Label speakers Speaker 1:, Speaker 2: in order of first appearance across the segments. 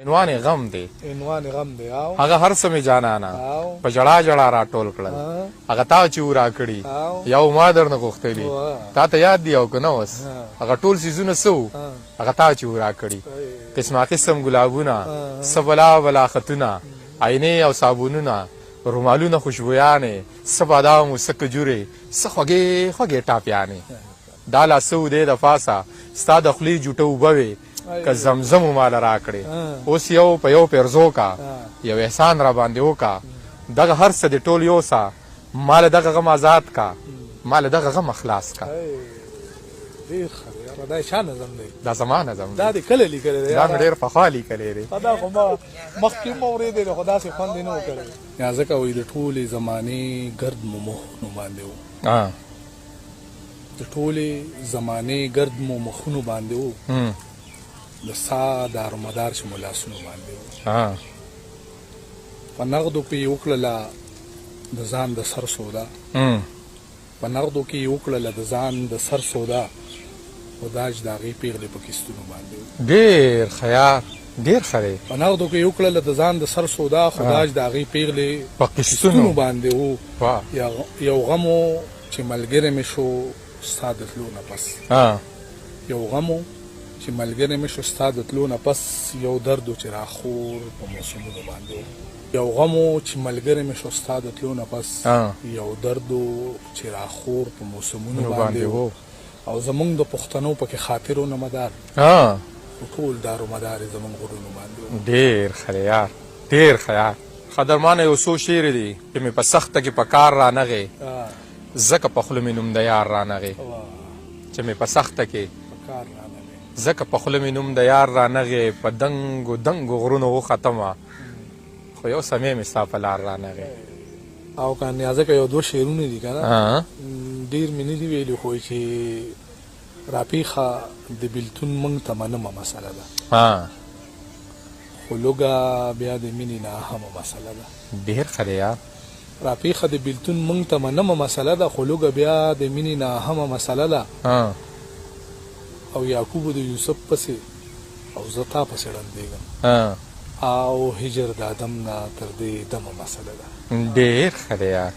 Speaker 1: عنوان غم دی
Speaker 2: او
Speaker 1: هغه هر څه مې جانانه په ژړا ژړا راټول کړل هغه تا چې ورا کړي یو ما درنه غوښتلي تا ته یاد دی او که نه اوس هغه ټول څیزونه څه وو هغه تا چې ورا کړي قسما قسم ګلابونه څه بلا بلا خطونه عینې او صابونونه رومالونه خوشبویانې څه بادام و څه کجورې څه خوږې خوږې ټاپیانې دا لا څه و دی د پاسه ستا د خولې جوټه اوبه وې که زمزم و ماله راکړې اوس یو په یو پیرزو کا یو احسان را باندې وکا دغه هر څه دې ټول یوسه ماله دغه غم آزاد کا ماله دغه غم خلاص کا
Speaker 2: ډېر ښه دی یاره دا چا نظم دی
Speaker 1: دا زما نظم دی
Speaker 2: دا دې کله لیکلی دی
Speaker 1: دا مې ډېر پخوا لیکلی دی
Speaker 2: دا خو ما مخکې هم اورېدی دی خو داسې خوند یې نه و کړی یا ځکه وایي د ټولې زمانې ګرد مو مخونو باندې و د ټولې زمانې ګرد مو مخونو باندې و د سا دارومدار چې مو لاسونو باندې و په نغدو کې یې وکړله د ځان د سر سودا په نغدو کې یې وکړله د ځان د سر سودا خو دا چې د هغې پېغلې په کیستونو باندې و
Speaker 1: ډېر خیار ډېر ښه دی
Speaker 2: په نغدو کې یې وکړله د ځان د سر سودا خو دا چې د هغې پېغلې
Speaker 1: په
Speaker 2: کیستونو باندې و یو غم و چې ملګری مې شو ستا د تلو نه پس یو غم و چې ملګری مې شو ستا د تلو نه پس یو درد و چې راخور په موسمونو باندې و یو غم و چې ملګری مې شو ستا د تلو نه پس یو درد و چې راخور په موسمونو باندې و او زمونږ د پښتنو پکې خاطرو نه مدار ټول دارو مدار یې زمونږ غرونو باندې و
Speaker 1: ډېر ښه دی یار ډېر ښه یار قدرمانه یو څو شعرې دي چې مې په سخته کې په کار رانغې ځکه په خوله مې نوم د یار رانغې چې مې په سخته کې ځکه په خوله مې نوم د یار رانغې په دنګو دنګو غرونو وختمه خو یو سمې مې ستا په لار رانغې
Speaker 2: او که نیازکه یو دوه شعرونه دي که نه ډېر مې نه دي ویلي خو چې راپېښه د بېلتون موږ ته منمه مسله ده خو لوږه بیا د مینې ناهمه مسله ده
Speaker 1: ډېر ښه دی یار
Speaker 2: راپېښه د بېلتون موږ ته منمه مسله ده خو لوږه بیا د مینې ناهمه مسله ده او یعقوب د یوسف پسې او زه تا پسې ړندېږم او هجر د ادم نه تر دې دمه مسله ده
Speaker 1: ډېر ښه دی یار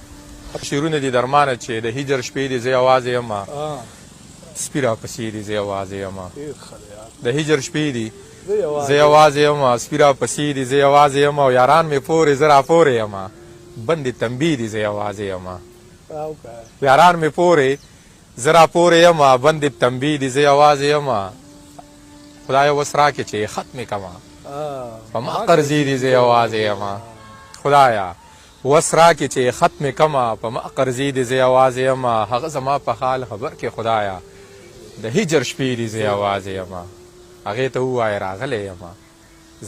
Speaker 1: شعرونه دي درمانه چې د هجر شپې دي زه یوازې یمه سپي راپسې دي زه یوازې یمه د هجر شپې دي زه یوازې یمه سپي راپسې دي زه یوازې یمه او یاران مې پورې زه راپورې یمه بندې تنبې دي زه یوازې یمه یاران مې پورې زه راپورې یمه بندې تنبې دي زه یوازې یمه خدایه اوس راکړې چې ختمې کړمه په ما قرضې دي زه یوازې یمه خدایه اوس راکړې چې ختمې کړمه په ما قرضې دي زه یوازې یمه هغه زما په حال خبر کې خدایه د هجر شپې دي زه یوازې یمه هغې ته ووایه راغلی یمه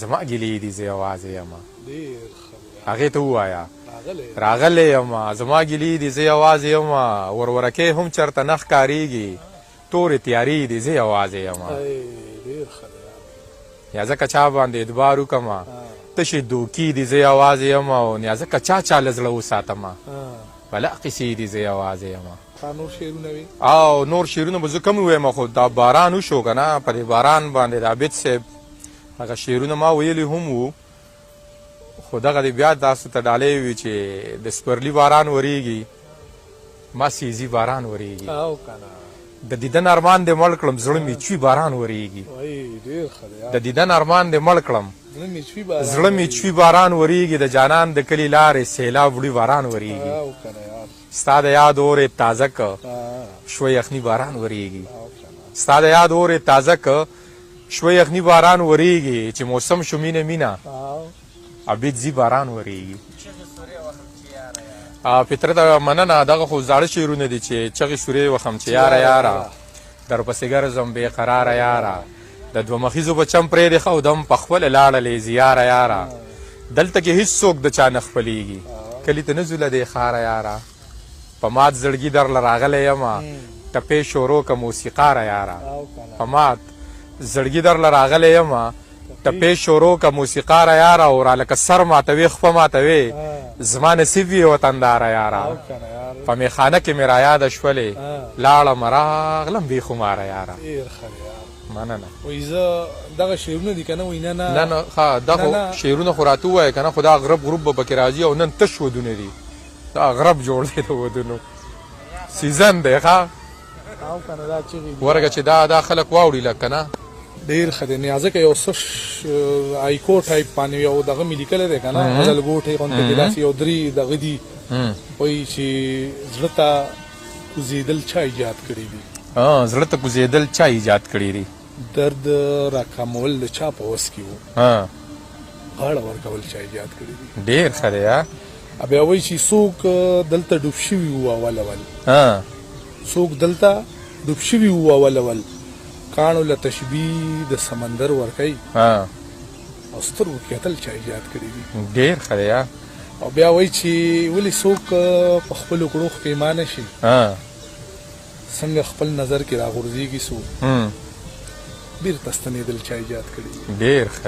Speaker 1: زما ګیلې دي زه یوازې یمه هغې ته ووایه راغلی یمه زما ګیلې دي زه یوازې یمه ورورکۍ هم چېرته نه ښکارېږي تورې تیارې دي زه یوازې یمه یا ځکه چا باندې اعتبار وکړمه تشې دوکې دي زه یوازې یمه او یا ځکه چا له زړه وساتمه بلا قیسې دي زه یوازې یمه او نور شعرونه به زه کم ووایم خو دا باران وشو که نه په دې باران باندې د عابد صاحب هغه شعرونه ما ویلي هم وو خو دغه د بیا داسې ته ډالۍ وي چې د سپرلي باران ورېږي ما سیزي باران ورېږي د دیدن ارمان دې مړ کړم زړه مې چوي باران ورېږي د دیدن ارمان دې مړ کړم زړه مې چوي باران ورېږي د جانان د کلي لارې سیلاب وړي باران ورېږي ستا د یاد اورې تازه که شوه یخني باران ورېږي ستا د یاد اورې تازه که شوه یخني باران ورېږي چې موسم شو مینه مینه عبید زی باران ورېږي فطرته مننه دغه خو زاړه شعرونه دي چې چغې سورې وخم چې یاره یاره درپسې ګرځم بې قراره یاره د دوه مخیزو به چم پرېږدې ښه او دم په خپله لاړلې زیاره یاره دلته کې هېڅ څوک د چا نه خپلېږي کلي ته نه ځو له دې ښاره یاره په مات زړګي درله راغلی یمه ټپې شروع که موسیقاره یاره په مات زړګي درله راغلی یمه ټپې شروع که موسیقاره یاره او رالکه سر ماتوې خپه ماتوې زما نصیب وي وطنداره یاره په میخانه کې مې رایاده شولې لاړم راغلم بې خماره یاره مننه
Speaker 2: وایي زه دغه شعرونه دي که نه وایي
Speaker 1: نه نه ښه دا خو شعرونه خو راته ووایه که نه خو دا غرب غروب به پکې راځي او نن تش ودونه دي دا غرب جوړ دی د ودونو سیزن دی ښه
Speaker 2: او که نه دا چغې
Speaker 1: ورګه چې دا خلک واوړي لږ که نه
Speaker 2: ډېر ښه دی نه ځکه یو څه آیکو ټایپ باندې یو دغه مې لیکلی دی که نه غزلګوټې غوندې کې داسې یو درې دغه دي وایي چې زړه ته کوزېدل چا ایجاد کړي دي
Speaker 1: زړه ته کوزېدل چا ایجاد کړي دي
Speaker 2: درد راکمول د چا په وس کې وو غاړه ورکول چا ایجاد کړي دي
Speaker 1: ډېر ښه دی
Speaker 2: بیا وایي چې څوک دلته ډوب شوي وو اول څوک دلته ډوب شوي وو اول کاڼو له تشبیه د سمندر ورکوي او سترګو کې کتل چا ایجاد کړي دي
Speaker 1: ډېر ښه دی
Speaker 2: او بیا وایي چې ولې څوک په خپلو کړو پښیمانه شي څنګه خپل نظر کې راغورځېږي څوک بېرته ستنېدل چا ایجاد کړي
Speaker 1: ډېر ښه